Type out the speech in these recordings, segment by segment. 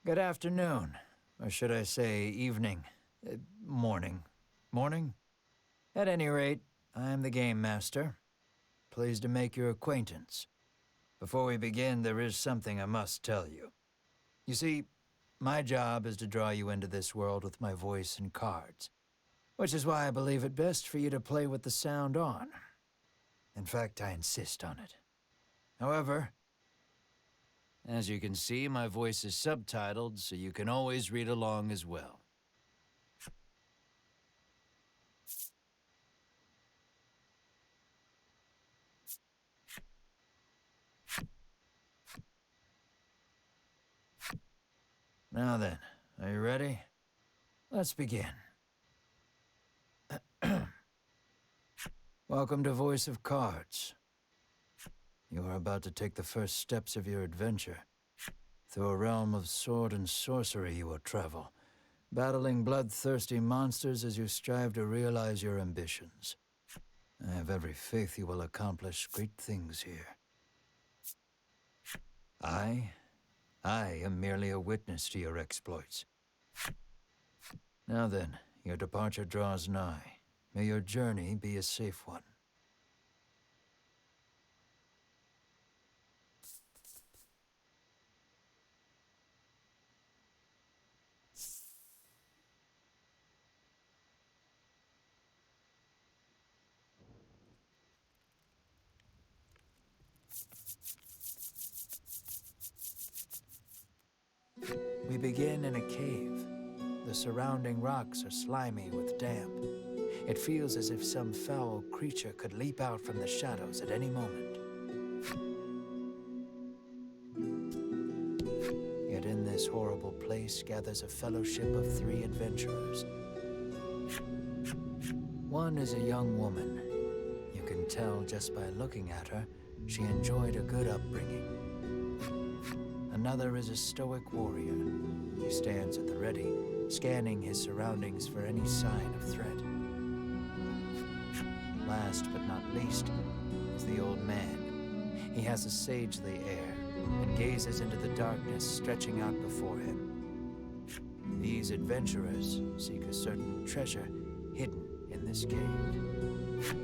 Good afternoon, or should I say evening, morning. Morning? At any rate, I'm the Game Master. Pleased to make your acquaintance. Before we begin, there is something I must tell you. You see, my job is to draw you into this world with my voice and cards, which is why I believe it best for you to play with the sound on. In fact, I insist on it. However, as you can see, my voice is subtitled, so you can always read along as well. Now then, are you ready? Let's begin. Welcome to Voice of Cards. You are about to take the first steps of your adventure. Through a realm of sword and sorcery you will travel, battling bloodthirsty monsters as you strive to realize your ambitions. I have every faith you will accomplish great things here. I am merely a witness to your exploits. Now then, your departure draws nigh. May your journey be a safe one. We begin in a cave. The surrounding rocks are slimy with damp. It feels as if some foul creature could leap out from the shadows at any moment. Yet in this horrible place gathers a fellowship of 3 adventurers. One is a young woman. You can tell just by looking at her, she enjoyed a good upbringing. Another is a stoic warrior. He stands at the ready, scanning his surroundings for any sign of threat. Last but not least is the old man. He has a sagely air and gazes into the darkness stretching out before him. These adventurers seek a certain treasure hidden in this cave.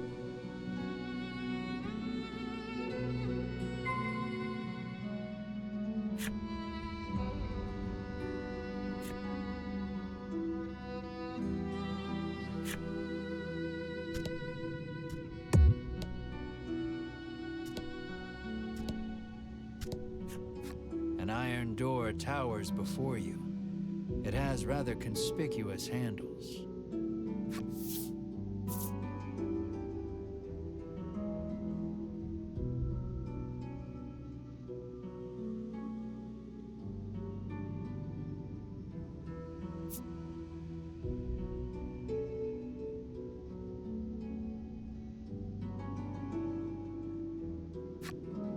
An iron door towers before you. It has rather conspicuous handles.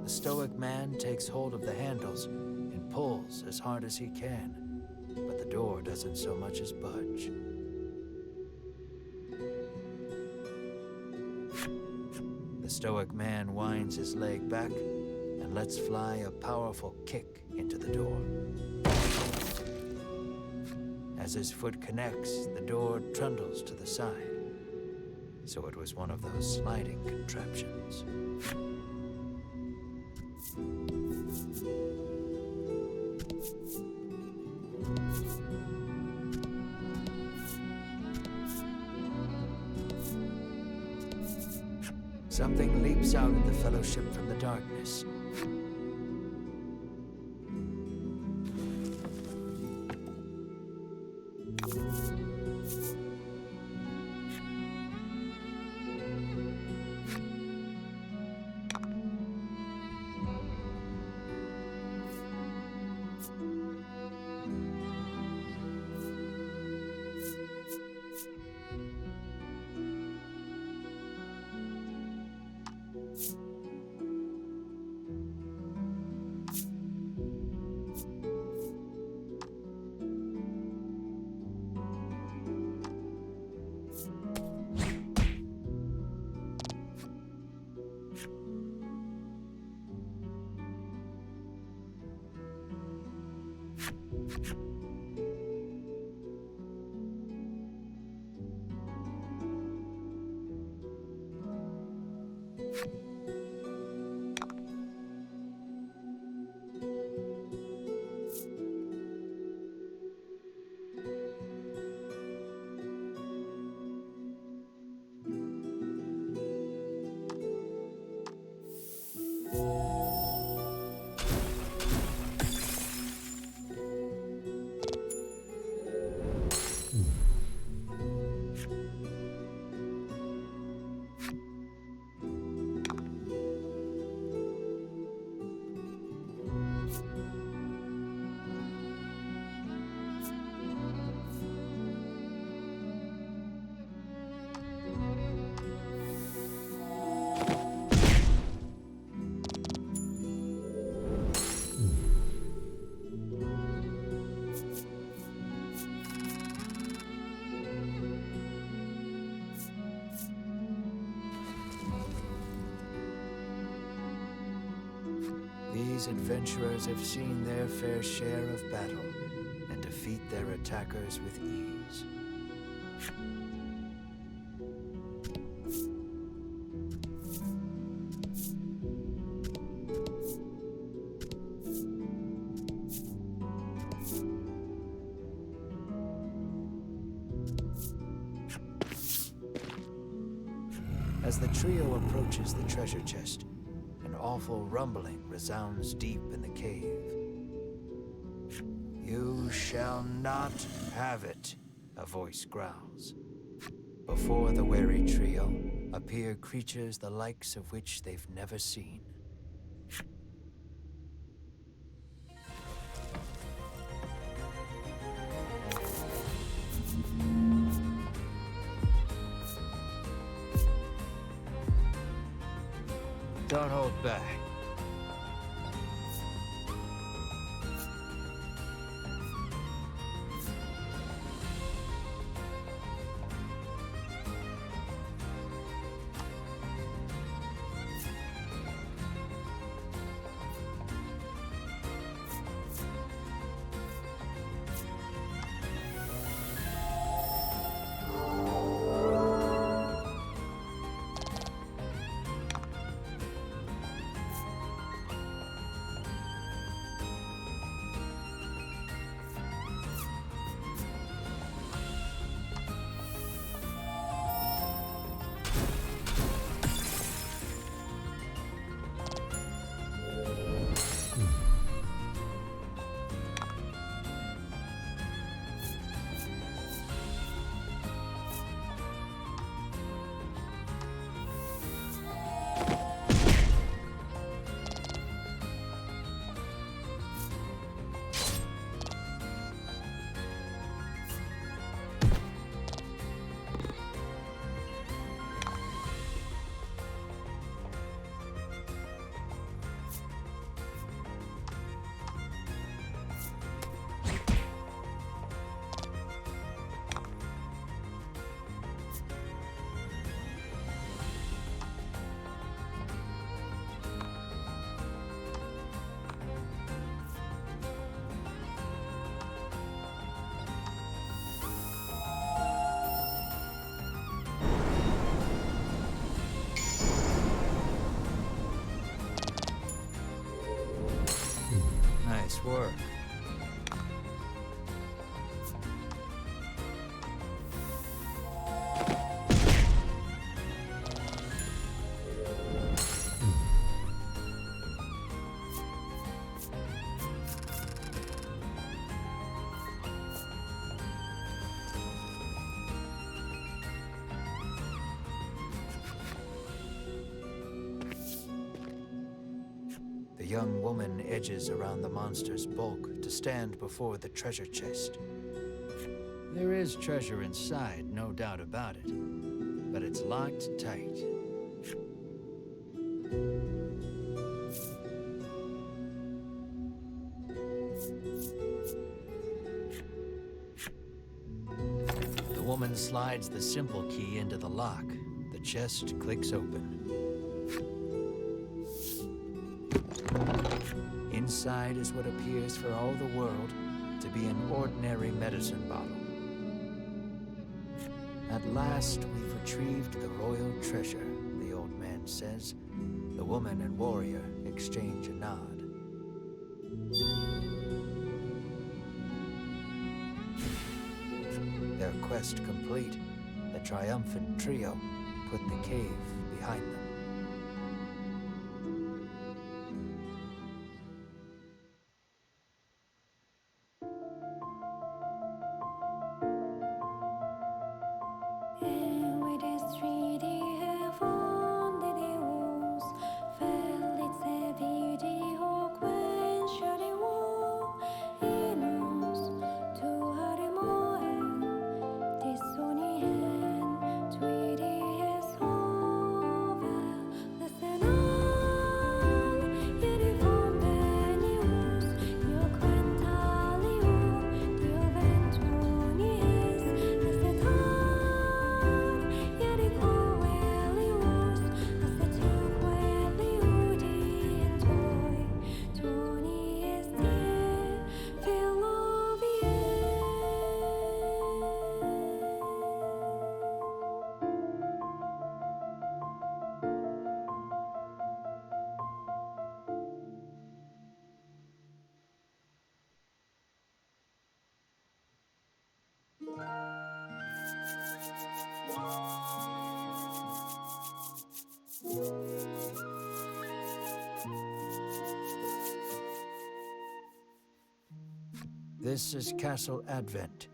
The stoic man takes hold of the handles and pulls as hard as he can, but the door doesn't so much as budge. The stoic man winds his leg back and lets fly a powerful kick into the door. As his foot connects, the door trundles to the side. So it was one of those sliding contraptions. Something leaps out at the fellowship from the darkness. These adventurers have seen their fair share of battle and defeat their attackers with ease. As the trio approaches the treasure chest, an awful rumbling resounds deep in the cave. "You shall not have it," a voice growls. Before the wary trio appear creatures the likes of which they've never seen. Don't hold back. Nice work. The young woman edges around the monster's bulk to stand before the treasure chest. There is treasure inside, no doubt about it, but it's locked tight. The woman slides the simple key into the lock. The chest clicks open. Inside is what appears for all the world be an ordinary medicine bottle. At last, we've retrieved the royal treasure, the old man says. The woman and warrior exchange a nod. Their quest complete, the triumphant trio put the cave behind them. This is Castle Advent.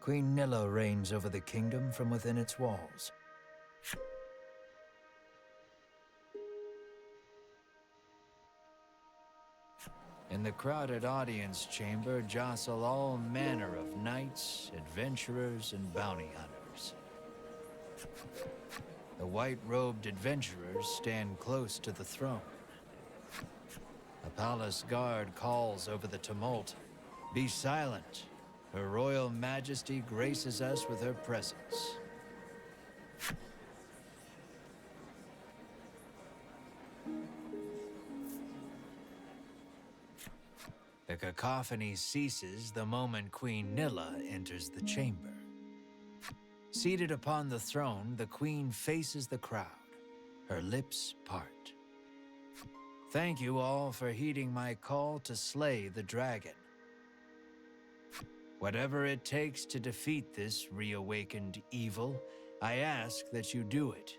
Queen Nilla reigns over the kingdom from within its walls. In the crowded audience chamber jostle all manner of knights, adventurers, and bounty hunters. The white-robed adventurers stand close to the throne. A palace guard calls over the tumult. Be silent. Her Royal Majesty graces us with her presence. The cacophony ceases the moment Queen Nilla enters the chamber. Seated upon the throne, the Queen faces the crowd. Her lips part. Thank you all for heeding my call to slay the dragon. Whatever it takes to defeat this reawakened evil, I ask that you do it.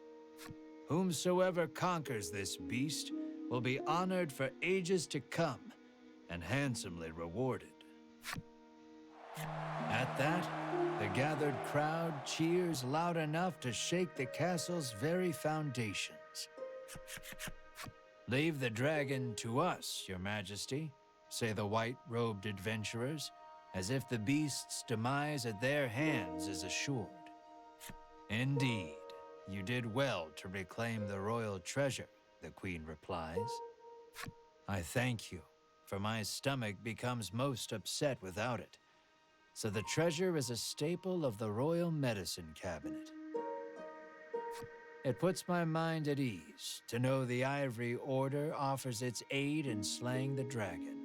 Whomsoever conquers this beast will be honored for ages to come and handsomely rewarded. At that, the gathered crowd cheers loud enough to shake the castle's very foundations. Leave the dragon to us, Your Majesty, say the white-robed adventurers, as if the beast's demise at their hands is assured. Indeed, you did well to reclaim the royal treasure, the Queen replies. I thank you, for my stomach becomes most upset without it. So the treasure is a staple of the royal medicine cabinet. It puts my mind at ease to know the Ivory Order offers its aid in slaying the dragon.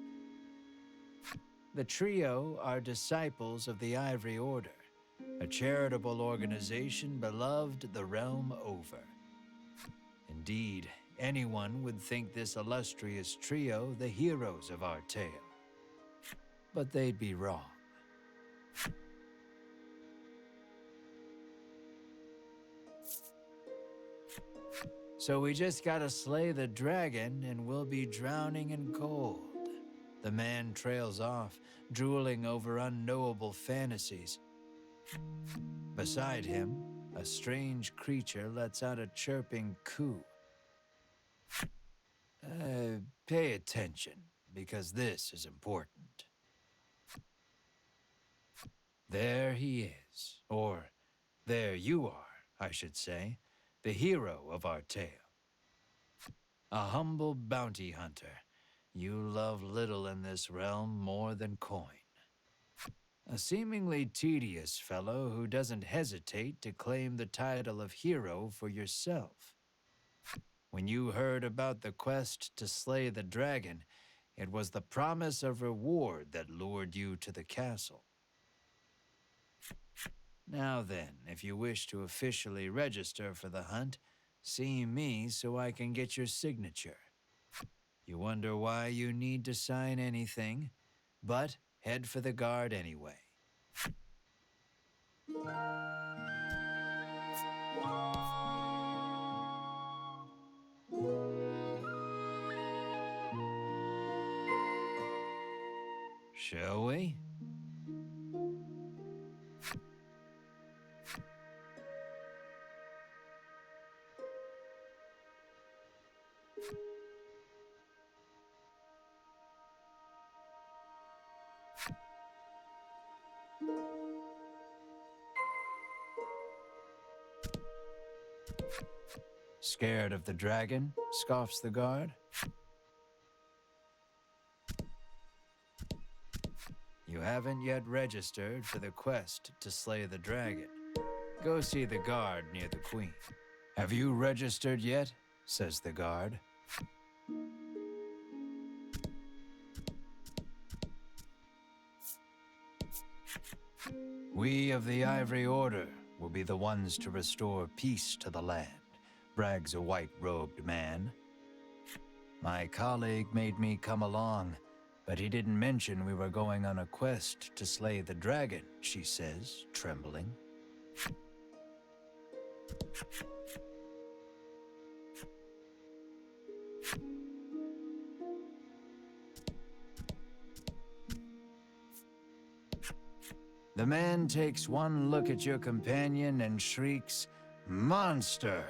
The trio are disciples of the Ivory Order, a charitable organization beloved the realm over. Indeed, anyone would think this illustrious trio the heroes of our tale. But they'd be wrong. So we just gotta slay the dragon and we'll be drowning in gold. The man trails off, drooling over unknowable fantasies. Beside him, a strange creature lets out a chirping coo. Pay attention, because this is important. There he is, or there you are, I should say, the hero of our tale. A humble bounty hunter. You love little in this realm more than coin. A seemingly tedious fellow who doesn't hesitate to claim the title of hero for yourself. When you heard about the quest to slay the dragon, It was the promise of reward that lured you to the castle. Now then, if you wish to officially register for the hunt, see me so I can get your signature. You wonder why you need to sign anything, but head for the guard anyway. Shall we? Scared of the dragon? Scoffs the guard. You haven't yet registered for the quest to slay the dragon. Go see the guard near the queen. Have you registered yet? Says the guard. We of the Ivory Order will be the ones to restore peace to the land, brags a white-robed man. My colleague made me come along, but he didn't mention we were going on a quest to slay the dragon, she says, trembling. The man takes one look at your companion and shrieks, "Monster!"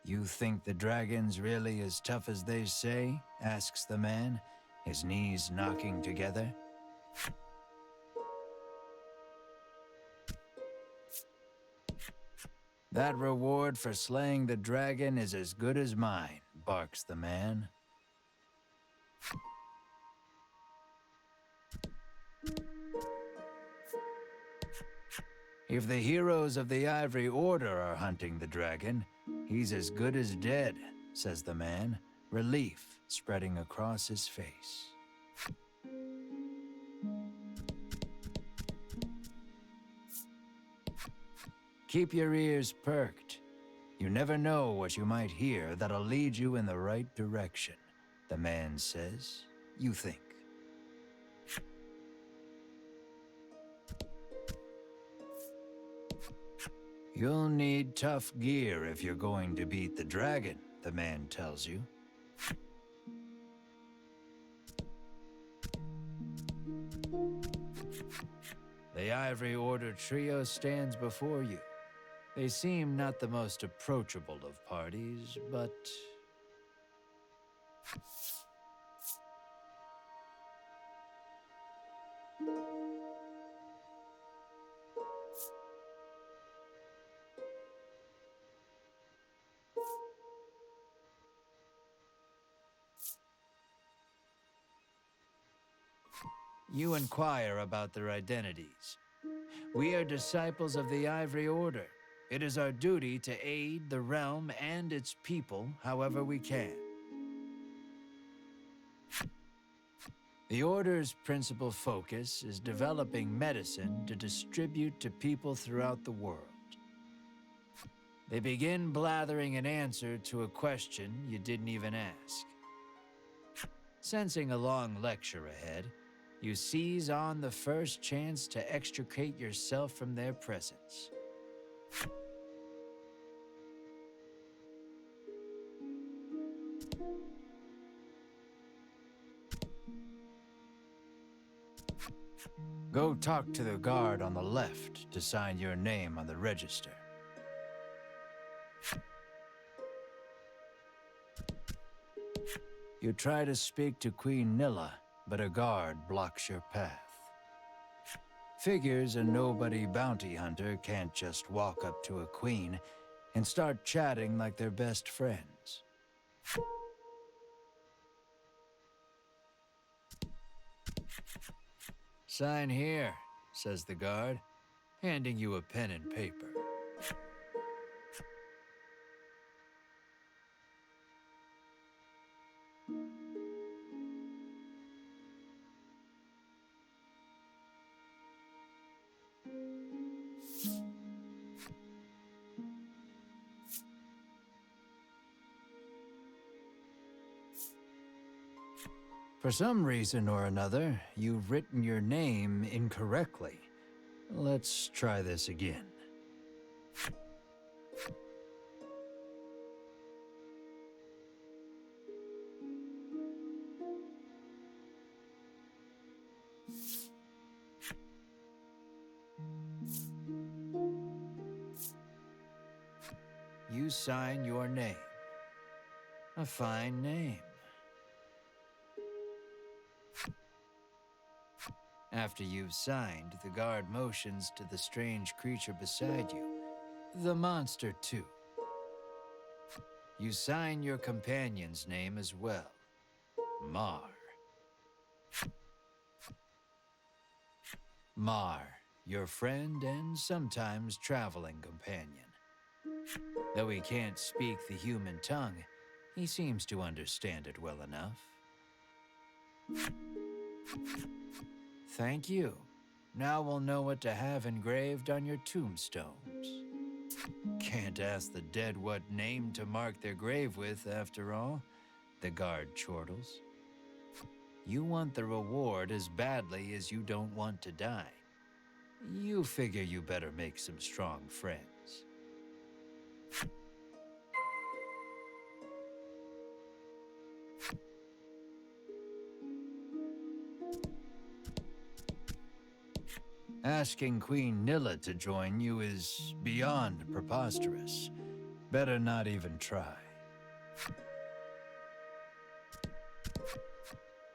You think the dragon's really as tough as they say? Asks the man, his knees knocking together. That reward for slaying the dragon is as good as mine, barks the man. If the heroes of the Ivory Order are hunting the dragon, he's as good as dead, says the man, relief spreading across his face. Keep your ears perked. You never know what you might hear that'll lead you in the right direction, the man says. You think. You'll need tough gear if you're going to beat the dragon, the man tells you. The Ivory Order trio stands before you. They seem not the most approachable of parties, but... You inquire about their identities. We are disciples of the Ivory Order. It is our duty to aid the realm and its people however we can. The Order's principal focus is developing medicine to distribute to people throughout the world. They begin blathering an answer to a question you didn't even ask. Sensing a long lecture ahead, you seize on the first chance to extricate yourself from their presence. Go talk to the guard on the left to sign your name on the register. You try to speak to Queen Nilla, but a guard blocks your path. Figures a nobody bounty hunter can't just walk up to a queen and start chatting like they're best friends. Sign here, says the guard, handing you a pen and paper. For some reason or another, you've written your name incorrectly. Let's try this again. You sign your name. A fine name. After you've signed, the guard motions to the strange creature beside you, the monster too. You sign your companion's name as well, Mar. Mar, your friend and sometimes traveling companion. Though he can't speak the human tongue, he seems to understand it well enough. Thank you. Now we'll know what to have engraved on your tombstones. Can't ask the dead what name to mark their grave with, after all, the guard chortles. You want the reward as badly as you don't want to die. You figure you better make some strong friends. Asking Queen Nilla to join you is beyond preposterous. Better not even try.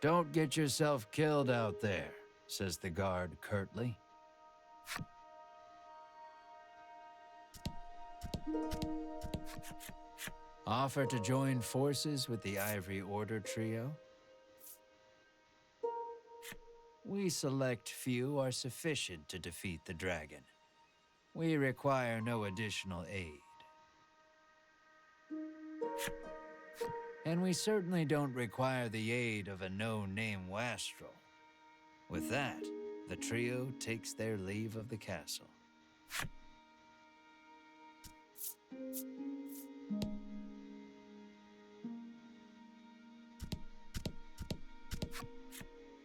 Don't get yourself killed out there, says the guard curtly. Offer to join forces with the Ivory Order trio? We select few are sufficient to defeat the dragon. We require no additional aid. And we certainly don't require the aid of a no-name wastrel. With that, the trio takes their leave of the castle.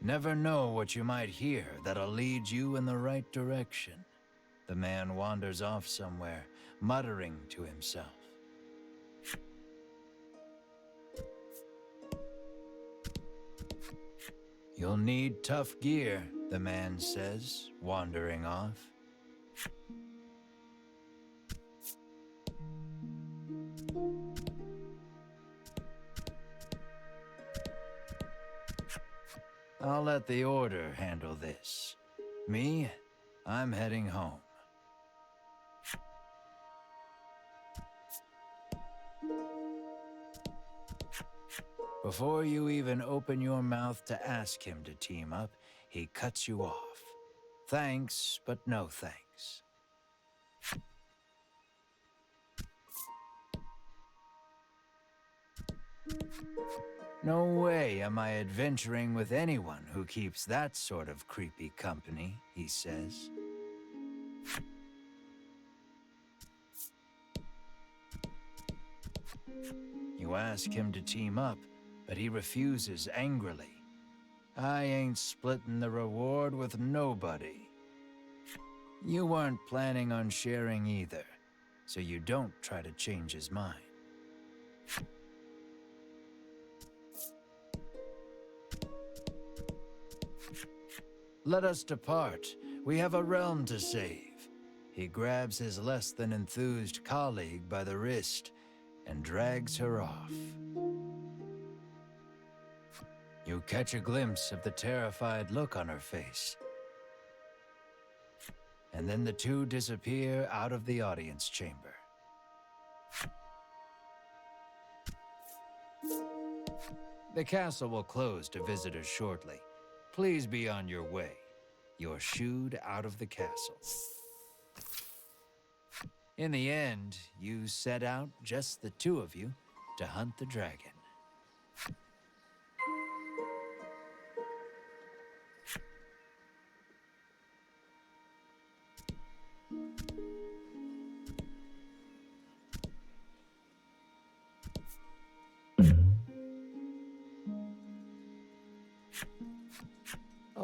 Never know what you might hear that'll lead you in the right direction. The man wanders off somewhere, muttering to himself. You'll need tough gear, the man says, wandering off. I'll let the Order handle this. Me, I'm heading home. Before you even open your mouth to ask him to team up, he cuts you off. Thanks, but no thanks. No way am I adventuring with anyone who keeps that sort of creepy company, he says. You ask him to team up, but he refuses angrily. I ain't splitting the reward with nobody. You weren't planning on sharing either, so you don't try to change his mind. Let us depart. We have a realm to save. He grabs his less than enthused colleague by the wrist and drags her off. You catch a glimpse of the terrified look on her face. And then the two disappear out of the audience chamber. The castle will close to visitors shortly. Please be on your way. You're shooed out of the castle. In the end, you set out, just the two of you, to hunt the dragon.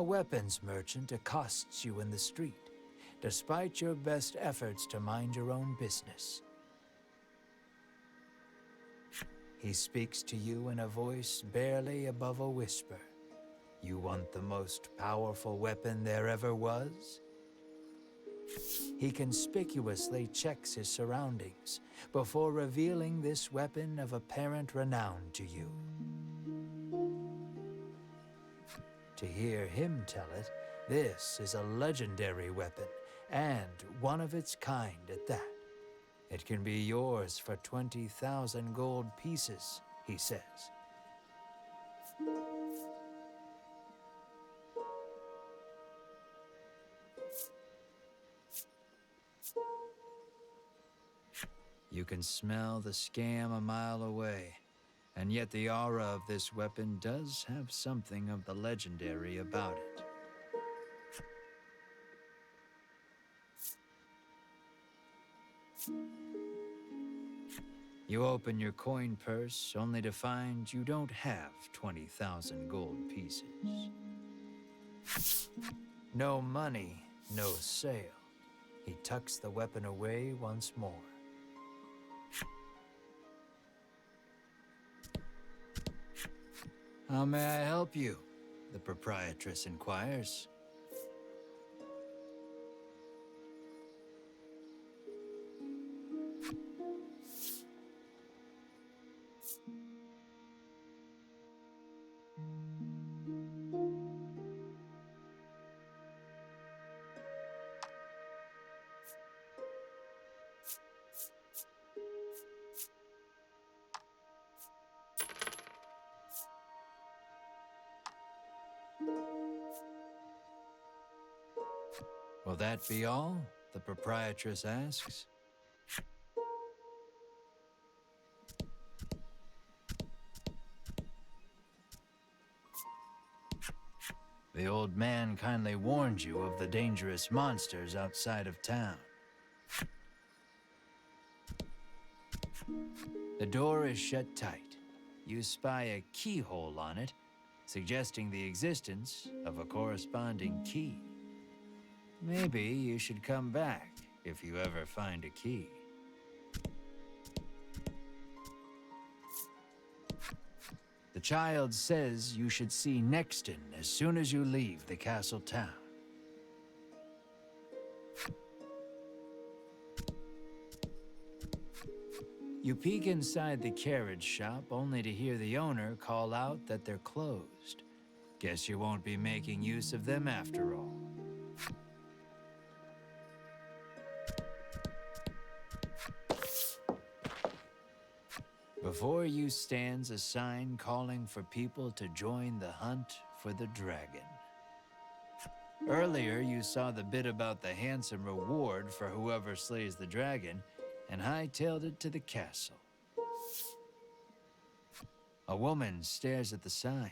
weapons merchant accosts you in the street, despite your best efforts to mind your own business. He speaks to you in a voice barely above a whisper. You want the most powerful weapon there ever was? He conspicuously checks his surroundings before revealing this weapon of apparent renown to you. To hear him tell it, this is a legendary weapon, and one of its kind at that. It can be yours for 20,000 gold pieces, he says. You can smell the scam a mile away, and yet the aura of this weapon does have something of the legendary about it. You open your coin purse only to find you don't have 20,000 gold pieces. No money, no sale. He tucks the weapon away once more. How may I help you? The proprietress inquires. Will that be all? The proprietress asks. The old man kindly warned you of the dangerous monsters outside of town. The door is shut tight. You spy a keyhole on it, suggesting the existence of a corresponding key. Maybe you should come back if you ever find a key. The child says you should see Nexton as soon as you leave the castle town. You peek inside the carriage shop only to hear the owner call out that they're closed. Guess you won't be making use of them after all. Before you stands a sign calling for people to join the hunt for the dragon. Earlier, you saw the bit about the handsome reward for whoever slays the dragon, and hightailed it to the castle. A woman stares at the sign,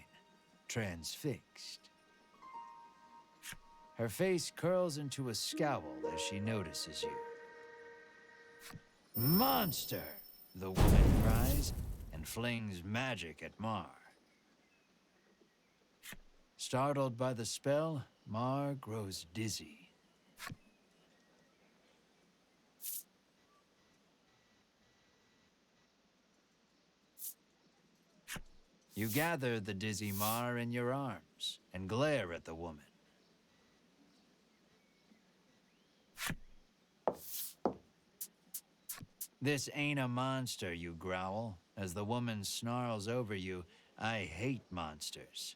transfixed. Her face curls into a scowl as she notices you. Monster! The woman cries and flings magic at Mar. Startled by the spell, Mar grows dizzy. You gather the dizzy Mar in your arms and glare at the woman. This ain't a monster, you growl, as the woman snarls over you. I hate monsters.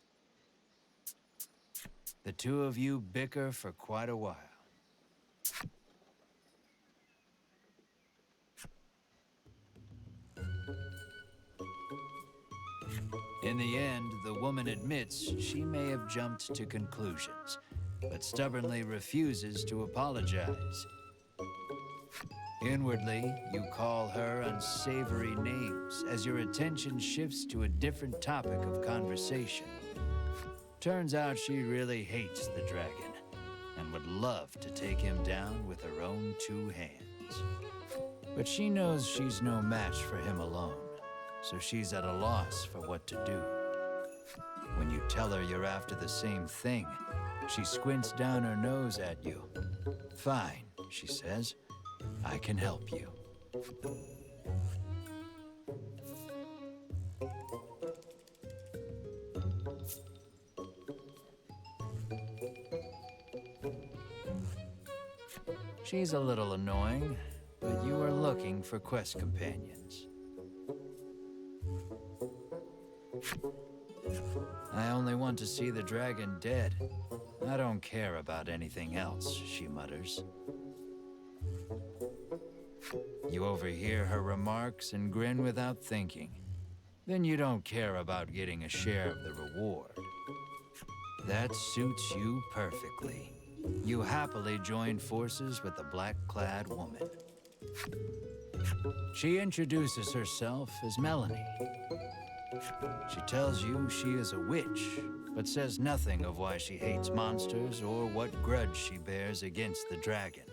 The two of you bicker for quite a while. In the end, the woman admits she may have jumped to conclusions, but stubbornly refuses to apologize. Inwardly, you call her unsavory names as your attention shifts to a different topic of conversation. Turns out she really hates the dragon and would love to take him down with her own two hands. But she knows she's no match for him alone, so she's at a loss for what to do. When you tell her you're after the same thing, She squints down her nose at you. Fine, she says. I can help you. She's a little annoying, but you are looking for quest companions. I only want to see the dragon dead. I don't care about anything else, she mutters. You overhear her remarks and grin without thinking. Then you don't care about getting a share of the reward. That suits you perfectly. You happily join forces with the black-clad woman. She introduces herself as Melanie. She tells you she is a witch, but says nothing of why she hates monsters or what grudge she bears against the dragon.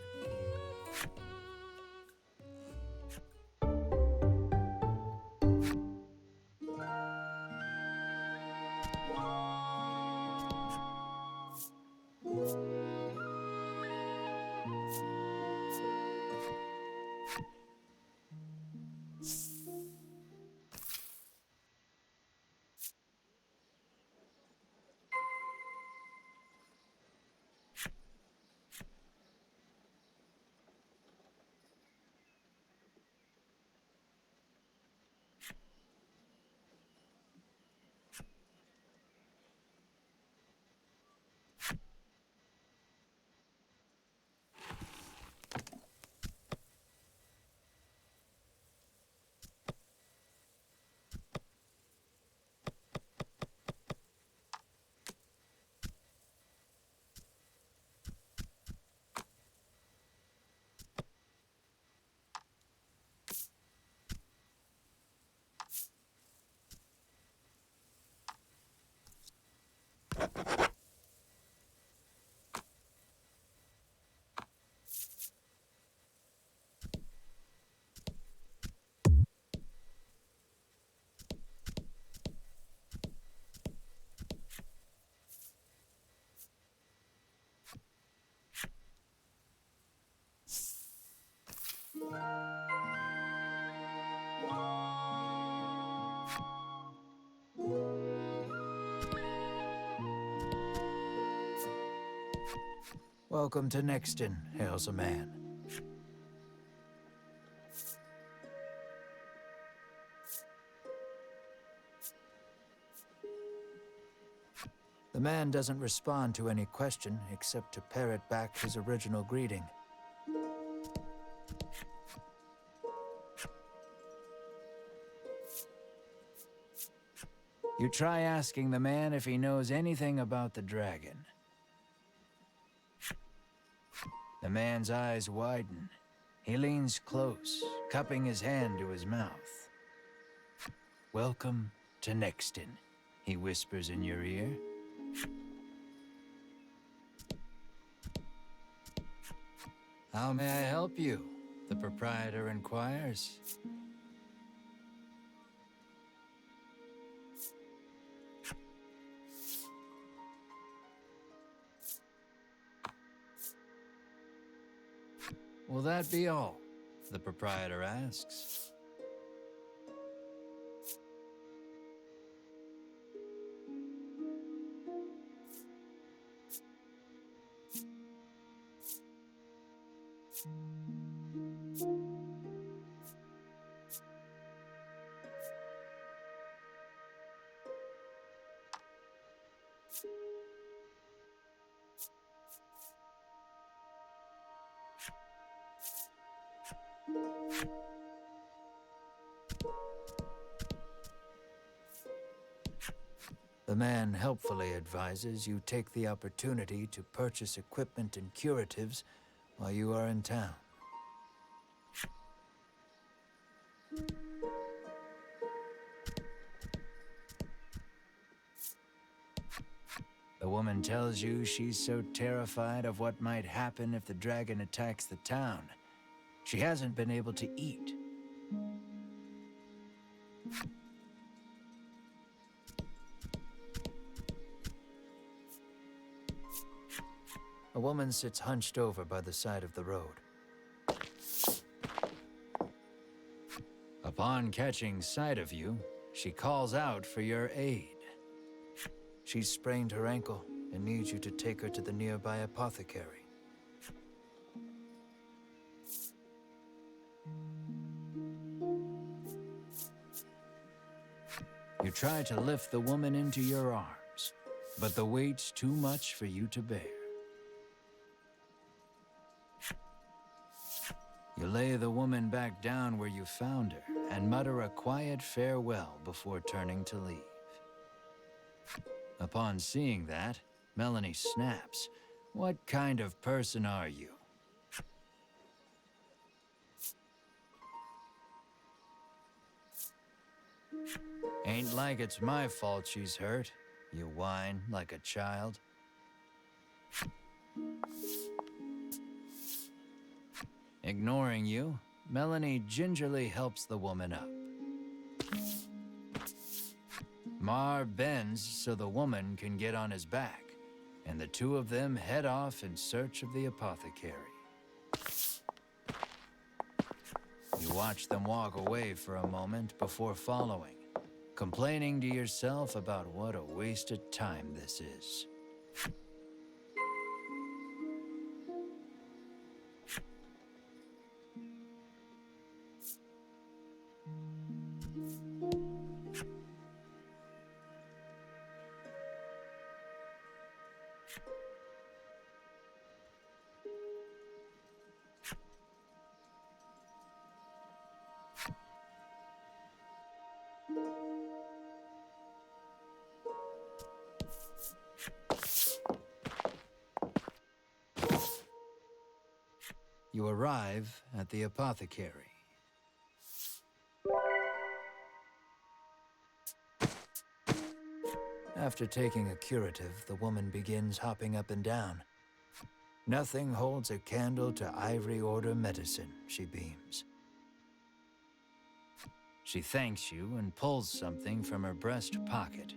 Welcome to Nexton, hails a man. The man doesn't respond to any question except to parrot back his original greeting. You try asking the man if he knows anything about the dragon. The man's eyes widen. He leans close, cupping his hand to his mouth. Welcome to Nexton, he whispers in your ear. How may I help you? The proprietor inquires. Will that be all? The proprietor asks. The man helpfully advises you take the opportunity to purchase equipment and curatives while you are in town. The woman tells you she's so terrified of what might happen if the dragon attacks the town. She hasn't been able to eat. A woman sits hunched over by the side of the road. Upon catching sight of you, she calls out for your aid. She's sprained her ankle and needs you to take her to the nearby apothecary. You try to lift the woman into your arms, but the weight's too much for you to bear. You lay the woman back down where you found her and mutter a quiet farewell before turning to leave. Upon seeing that, Melanie snaps. What kind of person are you? Ain't like it's my fault she's hurt. You whine like a child. Ignoring you, Melanie gingerly helps the woman up. Mar bends so the woman can get on his back, and the two of them head off in search of the apothecary. You watch them walk away for a moment before following, complaining to yourself about what a wasted time this is. You arrive at the apothecary. After taking a curative, the woman begins hopping up and down. Nothing holds a candle to Ivory Order medicine, she beams. She thanks you and pulls something from her breast pocket.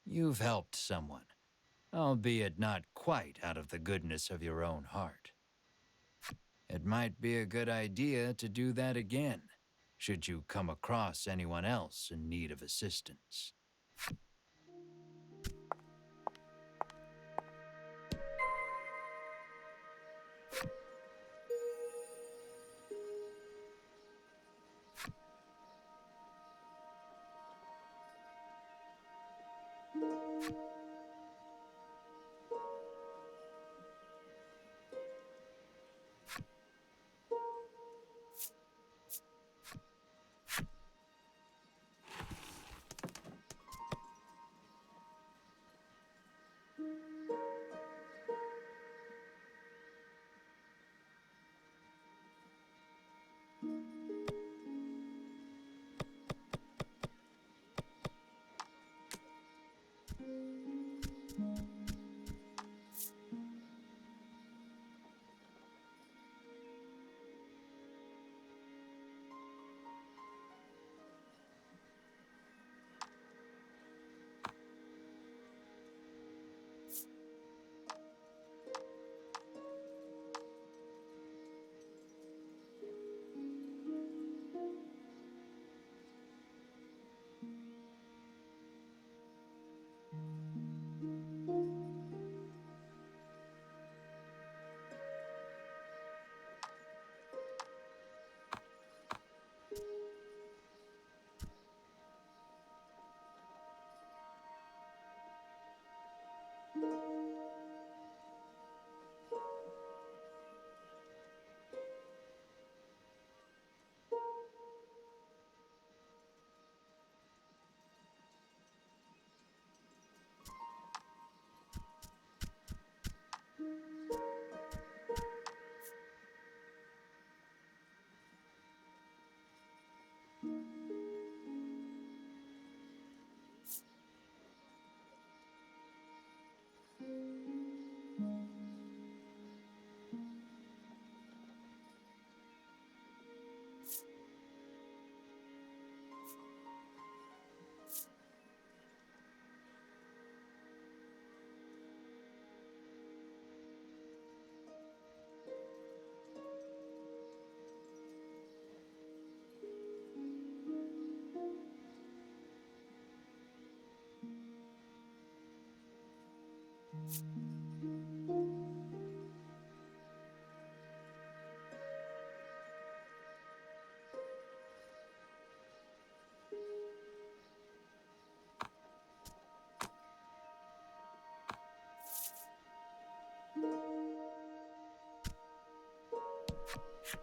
You've helped someone, albeit not quite out of the goodness of your own heart. It might be a good idea to do that again, should you come across anyone else in need of assistance.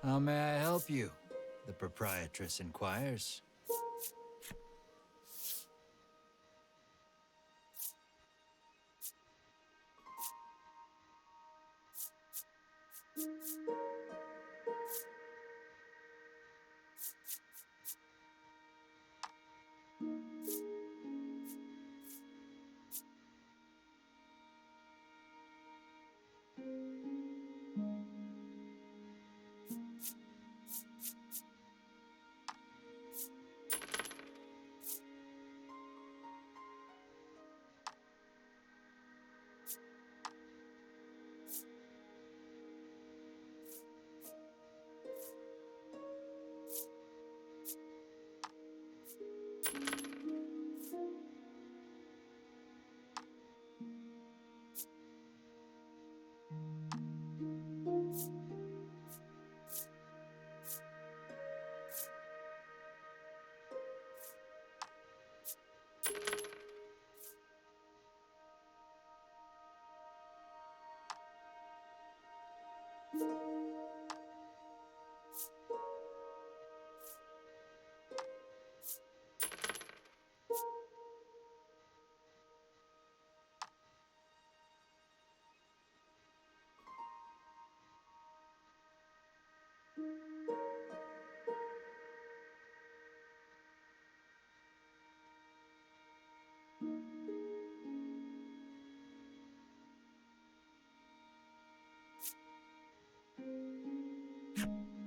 How may I help you? The proprietress inquires.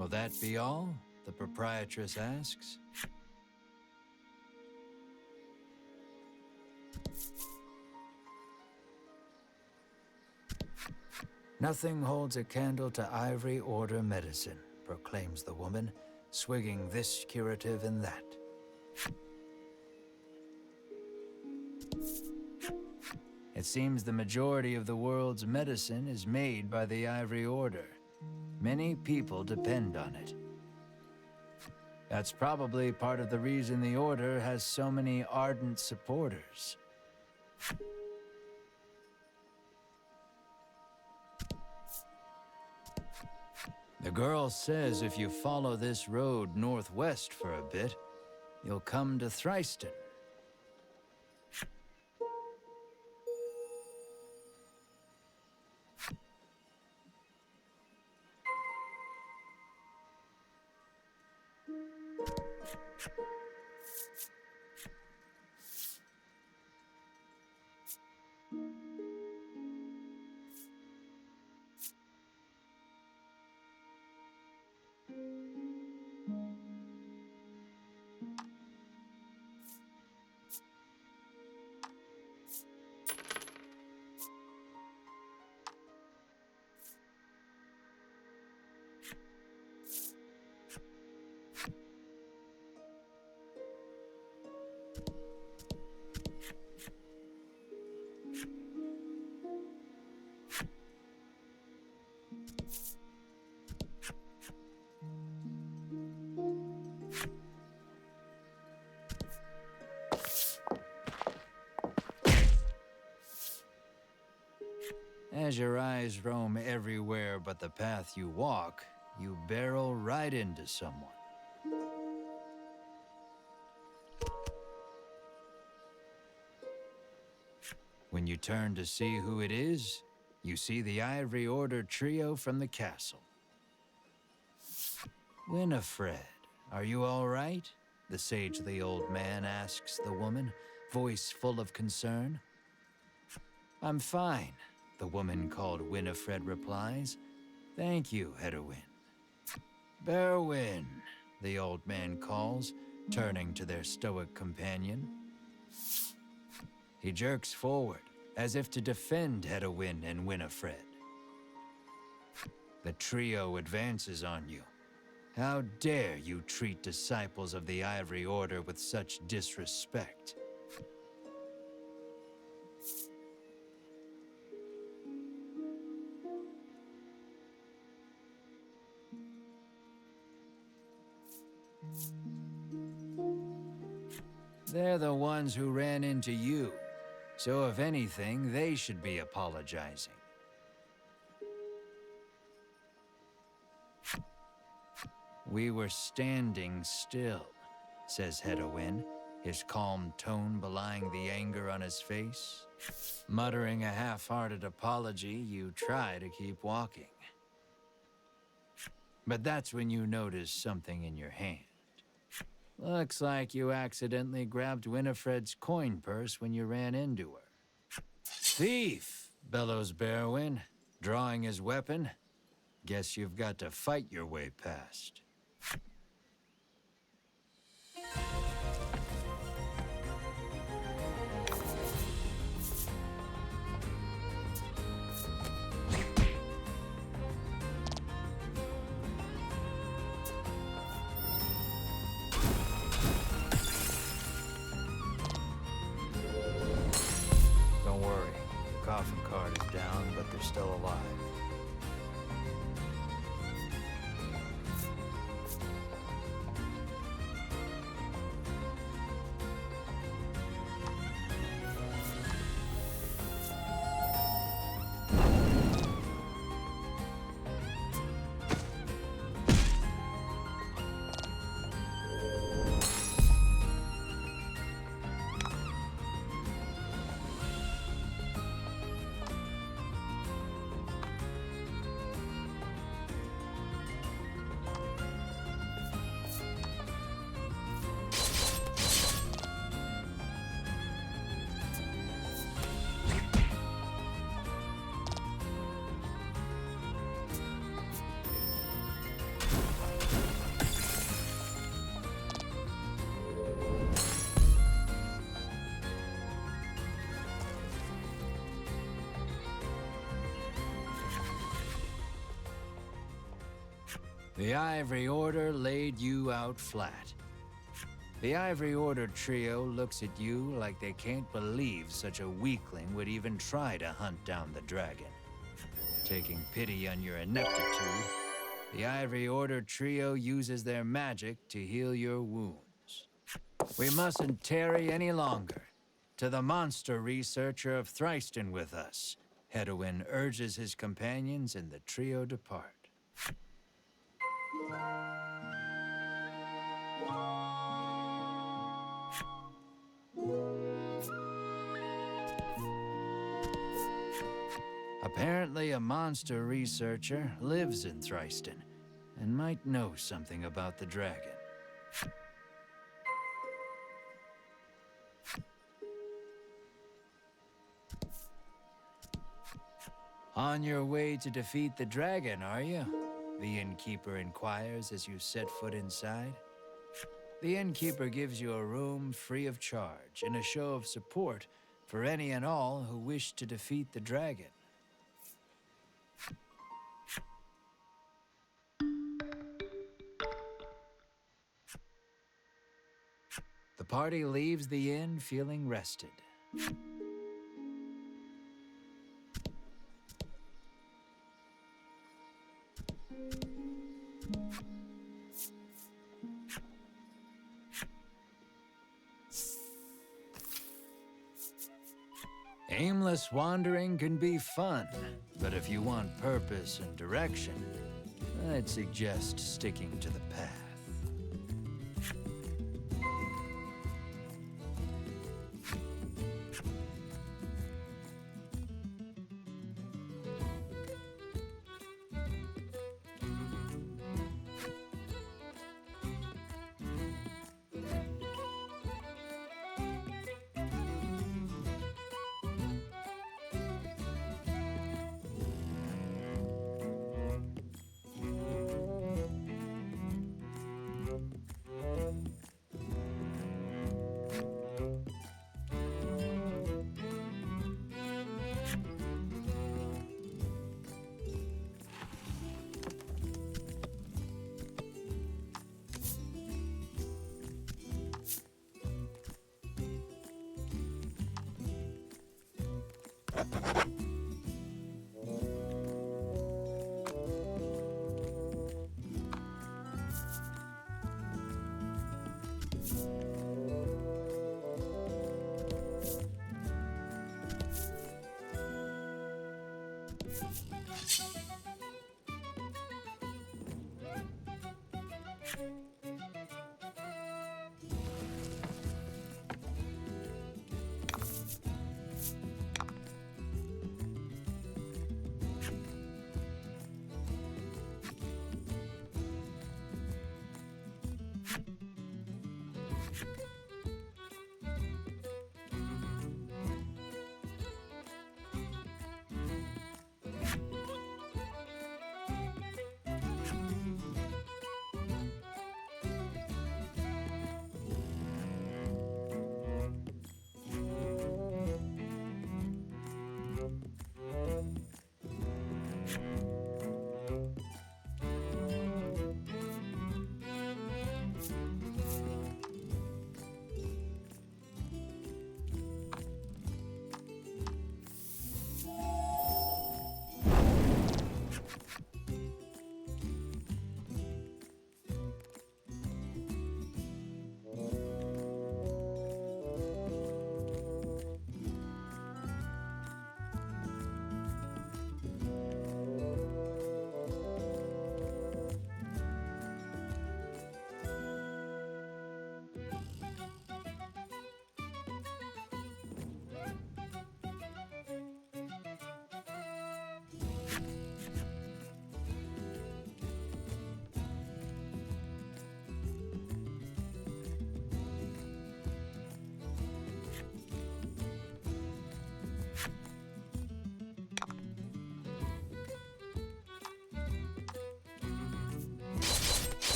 Will that be all? The proprietress asks. Nothing holds a candle to Ivory Order medicine, proclaims the woman, swigging this curative and that. It seems the majority of the world's medicine is made by the Ivory Order. Many people depend on it. That's probably part of the reason the Order has so many ardent supporters. The girl says if you follow this road northwest for a bit, you'll come to Thriston. As your eyes roam everywhere but the path you walk, you barrel right into someone. When you turn to see who it is, you see the Ivory Order trio from the castle. Winifred, are you all right? The sagely old man asks the woman, voice full of concern. I'm fine, the woman called Winifred replies. Thank you, Hedwin. Berwin, the old man calls, turning to their stoic companion. He jerks forward, as if to defend Hedwin and Winifred. The trio advances on you. How dare you treat disciples of the Ivory Order with such disrespect? They're the ones who ran into you. So if anything, they should be apologizing. We were standing still, says Hedowin, his calm tone belying the anger on his face. Muttering a half-hearted apology, you try to keep walking. But that's when you notice something in your hand. Looks like you accidentally grabbed Winifred's coin purse when you ran into her. Thief, bellows Berwin, drawing his weapon. Guess you've got to fight your way past. Don't worry, the coffin card is down, but they're still alive. The Ivory Order laid you out flat. The Ivory Order trio looks at you like they can't believe such a weakling would even try to hunt down the dragon. Taking pity on your ineptitude, the Ivory Order trio uses their magic to heal your wounds. We mustn't tarry any longer. To the monster researcher of Thriston with us, Hedowin urges his companions and the trio depart. Apparently, a monster researcher lives in Thriston and might know something about the dragon. On your way to defeat the dragon, are you? The innkeeper inquires as you set foot inside. The innkeeper gives you a room free of charge in a show of support for any and all who wish to defeat the dragon. The party leaves the inn feeling rested. Aimless wandering can be fun, but if you want purpose and direction, I'd suggest sticking to the path.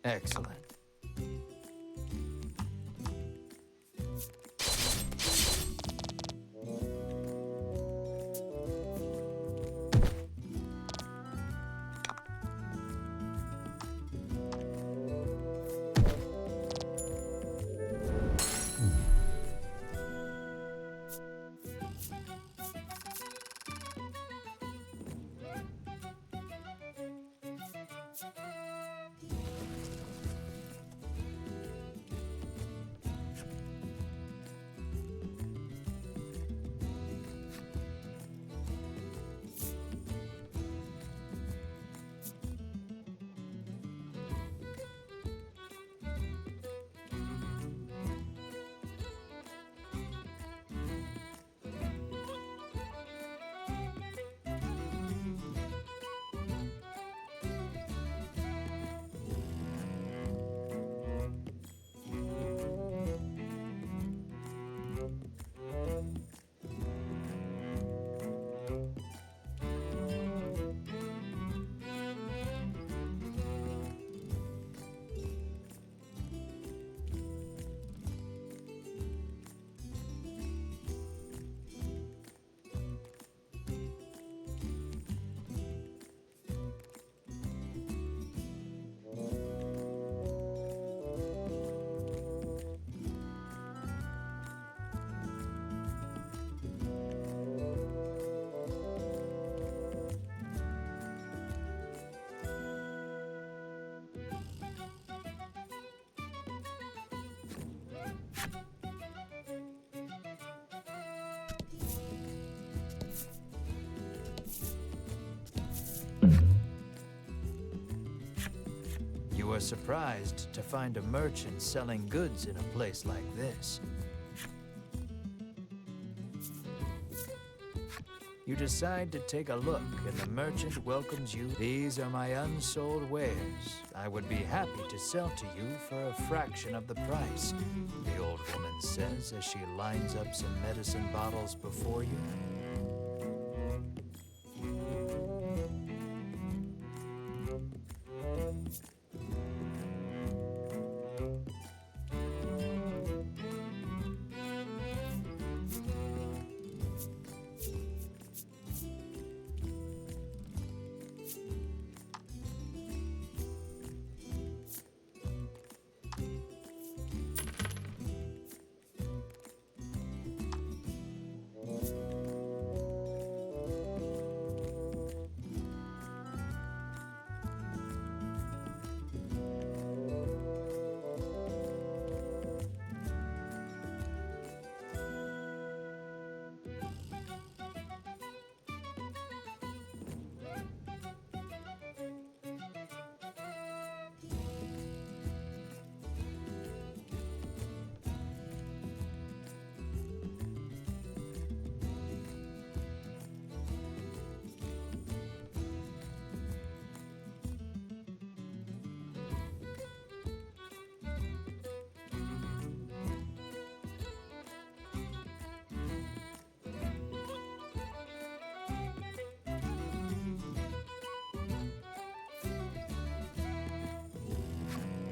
Excellent. You were surprised to find a merchant selling goods in a place like this. You decide to take a look, and the merchant welcomes you. These are my unsold wares. I would be happy to sell to you for a fraction of the price, the old woman says as she lines up some medicine bottles before you.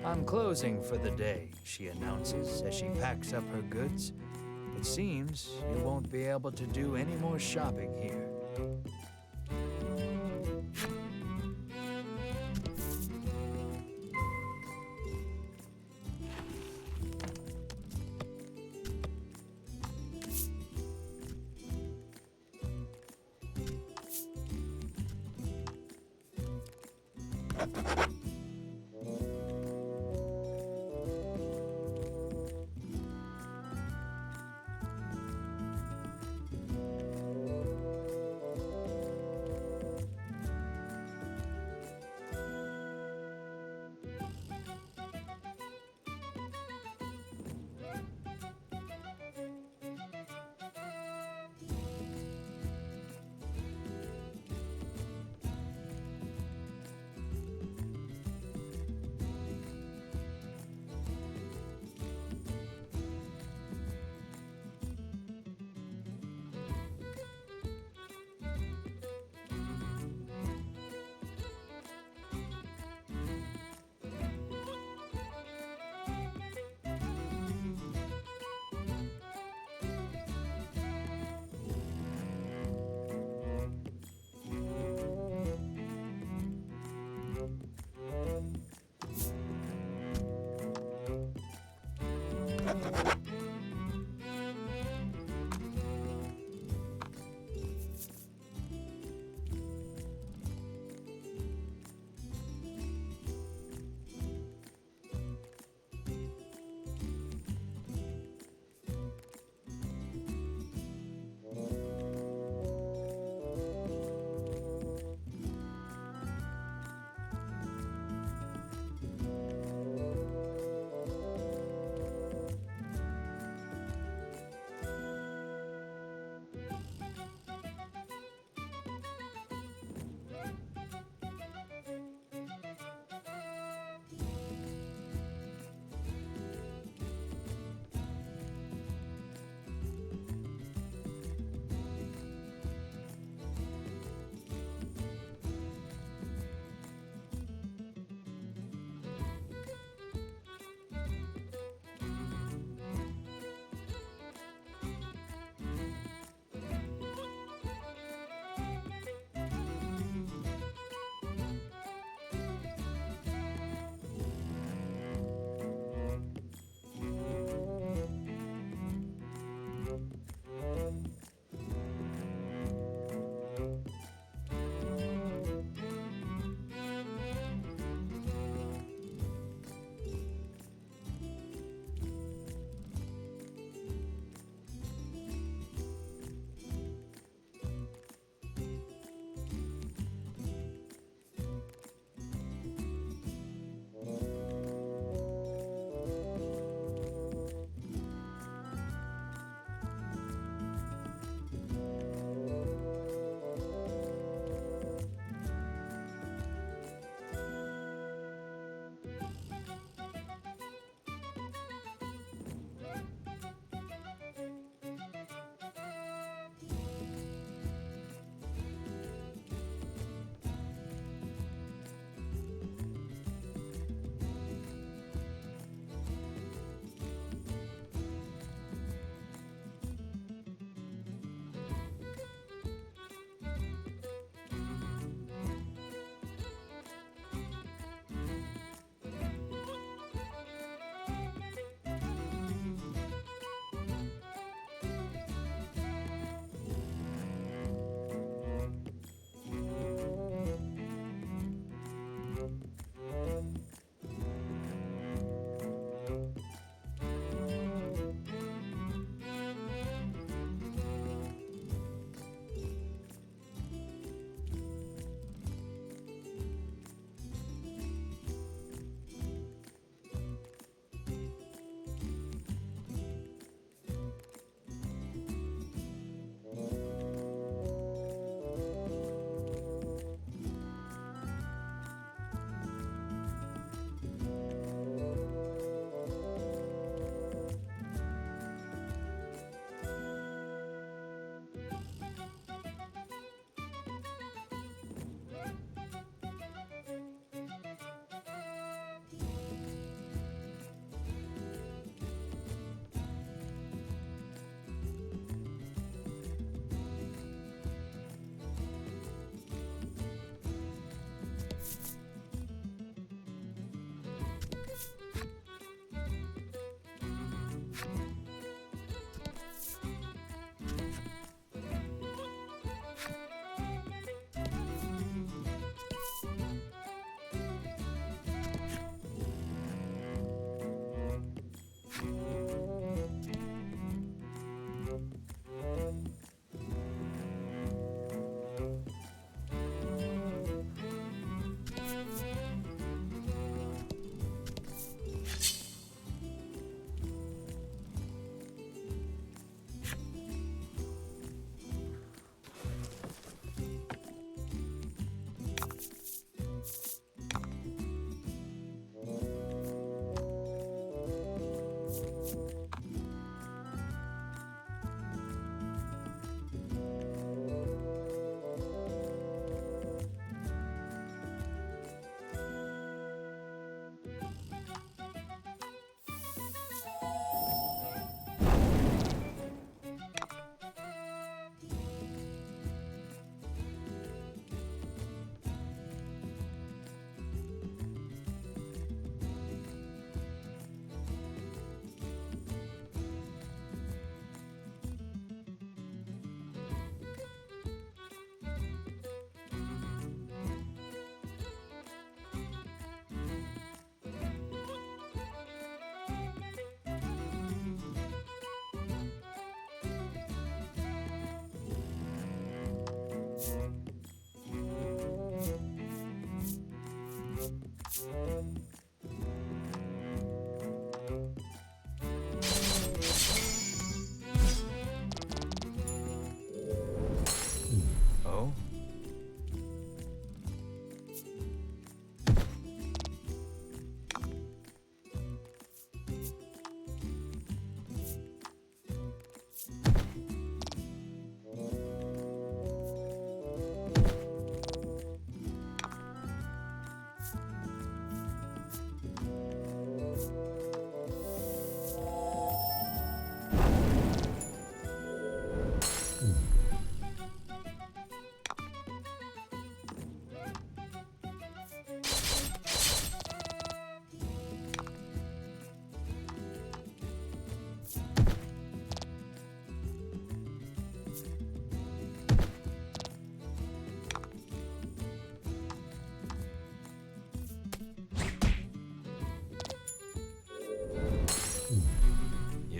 I'm closing for the day, she announces as she packs up her goods. It seems you won't be able to do any more shopping here.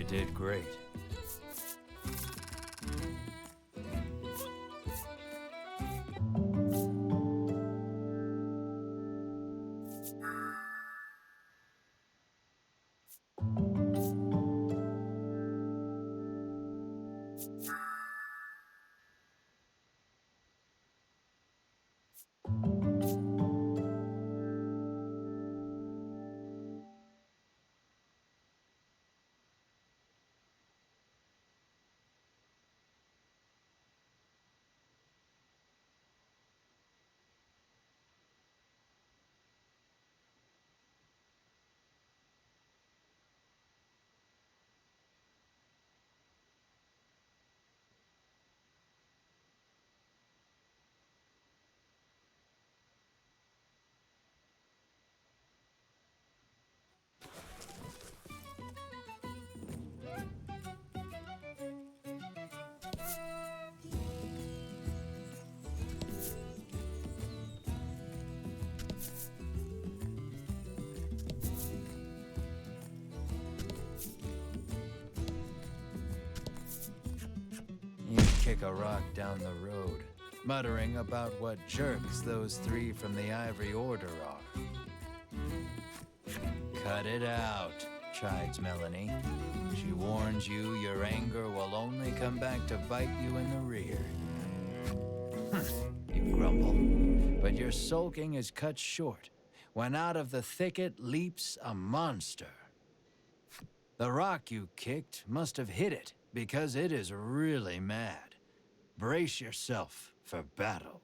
did great. You kick a rock down the road, muttering about what jerks those three from the Ivory Order are. Cut it out, chides Melanie. She warns you your anger will only come back to bite you in the rear. You grumble, but your sulking is cut short when out of the thicket leaps a monster. The rock you kicked must have hit it, because it is really mad. Brace yourself for battle.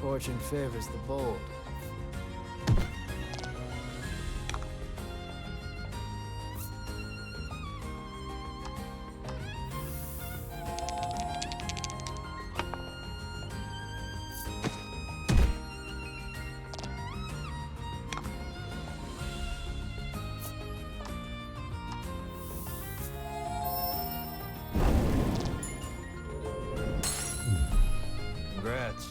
Fortune favors the bold. Congrats.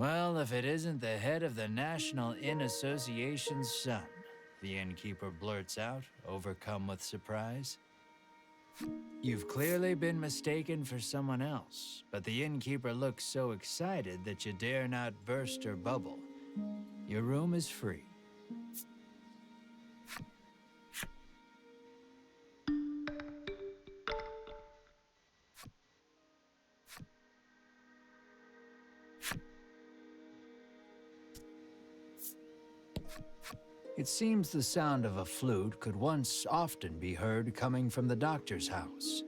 Well, if it isn't the head of the National Inn Association's son, the innkeeper blurts out, overcome with surprise. You've clearly been mistaken for someone else, but the innkeeper looks so excited that you dare not burst her bubble. Your room is free. It seems the sound of a flute could once often be heard coming from the doctor's house.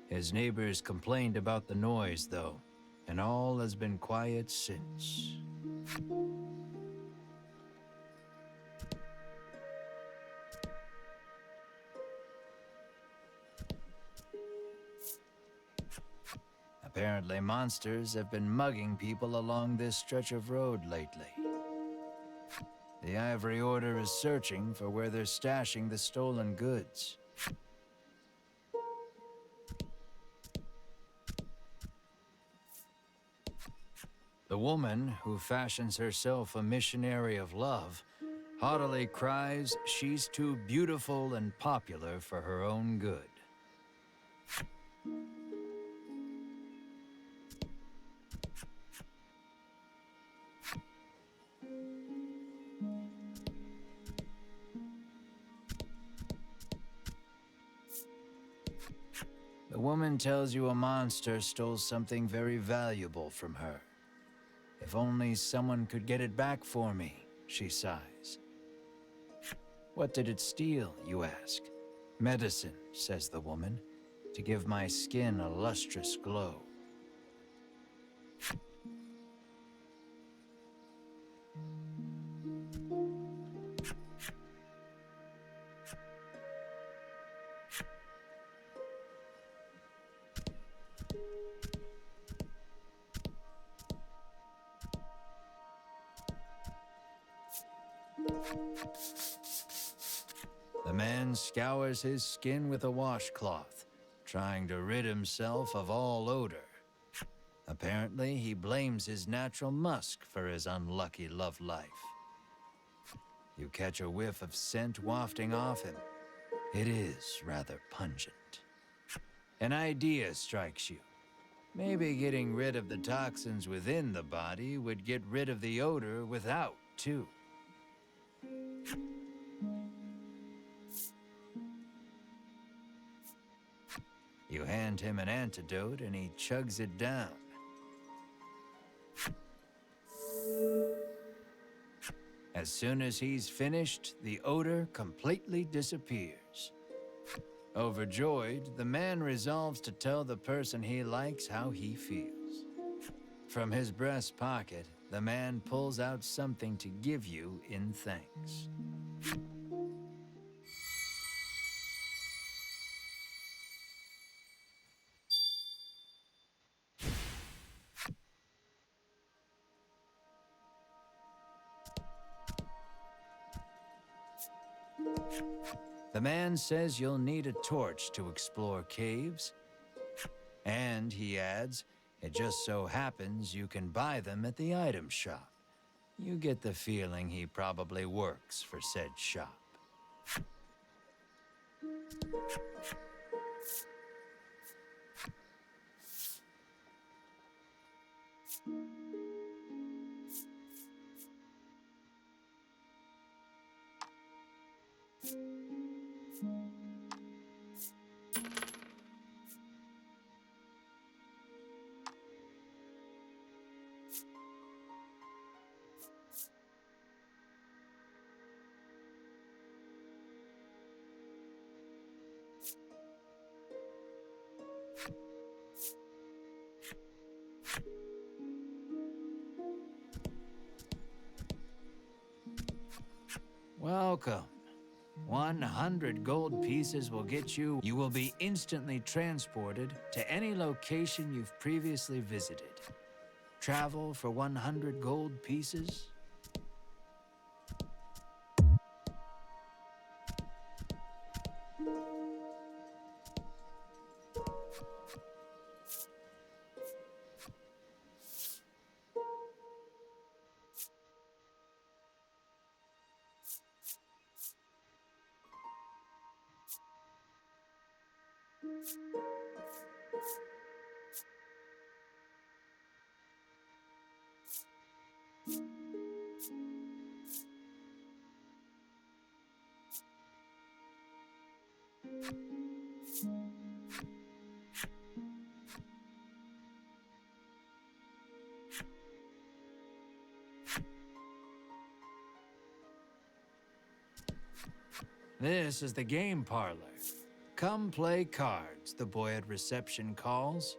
His neighbors complained about the noise, though, and all has been quiet since. Apparently, monsters have been mugging people along this stretch of road lately. The Ivory Order is searching for where they're stashing the stolen goods. The woman, who fashions herself a missionary of love, haughtily cries she's too beautiful and popular for her own good. The woman tells you a monster stole something very valuable from her. If only someone could get it back for me, she sighs. What did it steal, you ask? Medicine, says the woman, to give my skin a lustrous glow. The man scours his skin with a washcloth, trying to rid himself of all odor. Apparently, he blames his natural musk for his unlucky love life. You catch a whiff of scent wafting off him. It is rather pungent. An idea strikes you. Maybe getting rid of the toxins within the body would get rid of the odor without, too. You hand him an antidote and he chugs it down. As soon as he's finished, the odor completely disappears. Overjoyed, the man resolves to tell the person he likes how he feels. From his breast pocket, the man pulls out something to give you in thanks. The man says you'll need a torch to explore caves. And, he adds, it just so happens you can buy them at the item shop. You get the feeling he probably works for said shop. Welcome. 100 gold pieces will get you. You will be instantly transported to any location you've previously visited. Travel for 100 gold pieces? This is the game parlor. Come play cards, the boy at reception calls.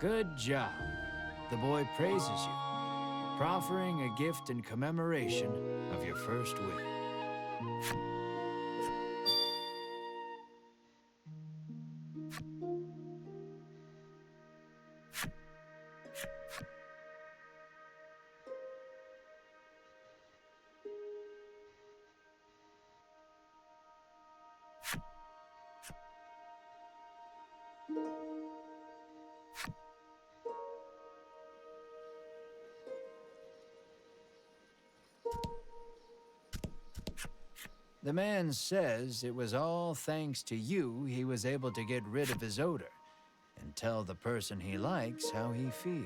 Good job. The boy praises you, proffering a gift in commemoration of your first win. The man says it was all thanks to you he was able to get rid of his odor and tell the person he likes how he feels.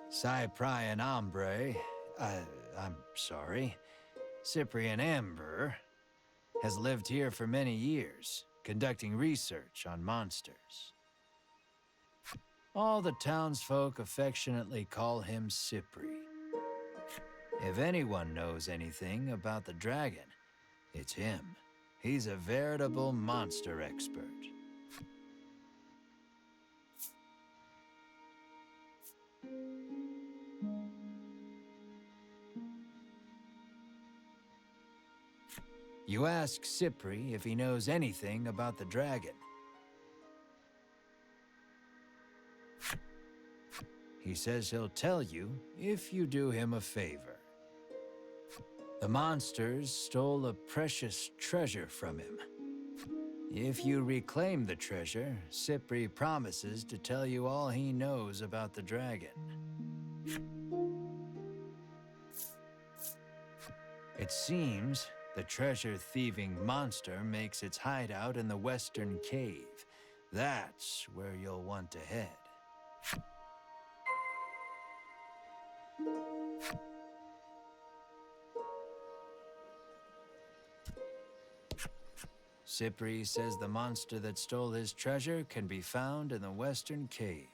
Cyprian Ombre, I'm sorry, Cyprian Amber, has lived here for many years, conducting research on monsters. All the townsfolk affectionately call him Cypri. If anyone knows anything about the dragon, it's him. He's a veritable monster expert. You ask Cypri if he knows anything about the dragon. He says he'll tell you if you do him a favor. The monsters stole a precious treasure from him. If you reclaim the treasure, Cypri promises to tell you all he knows about the dragon. It seems the treasure-thieving monster makes its hideout in the western cave. That's where you'll want to head. Cypri says the monster that stole his treasure can be found in the western cave.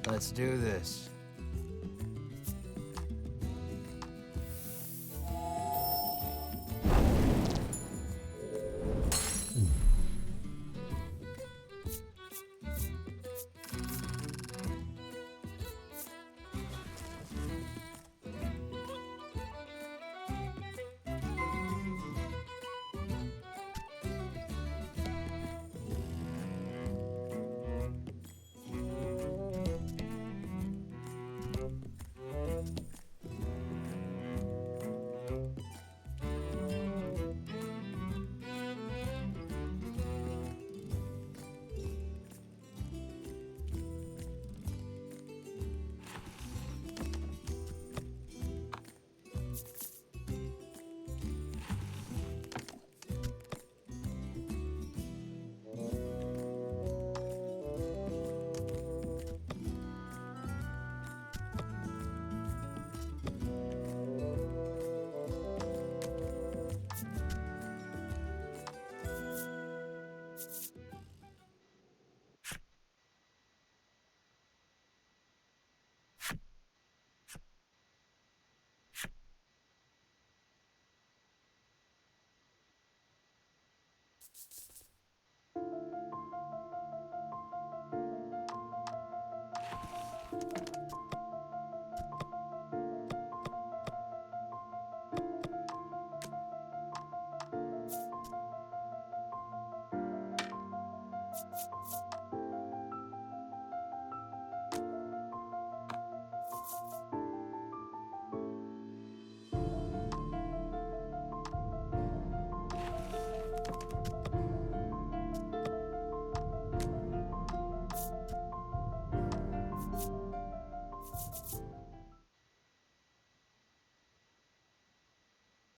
Let's do this.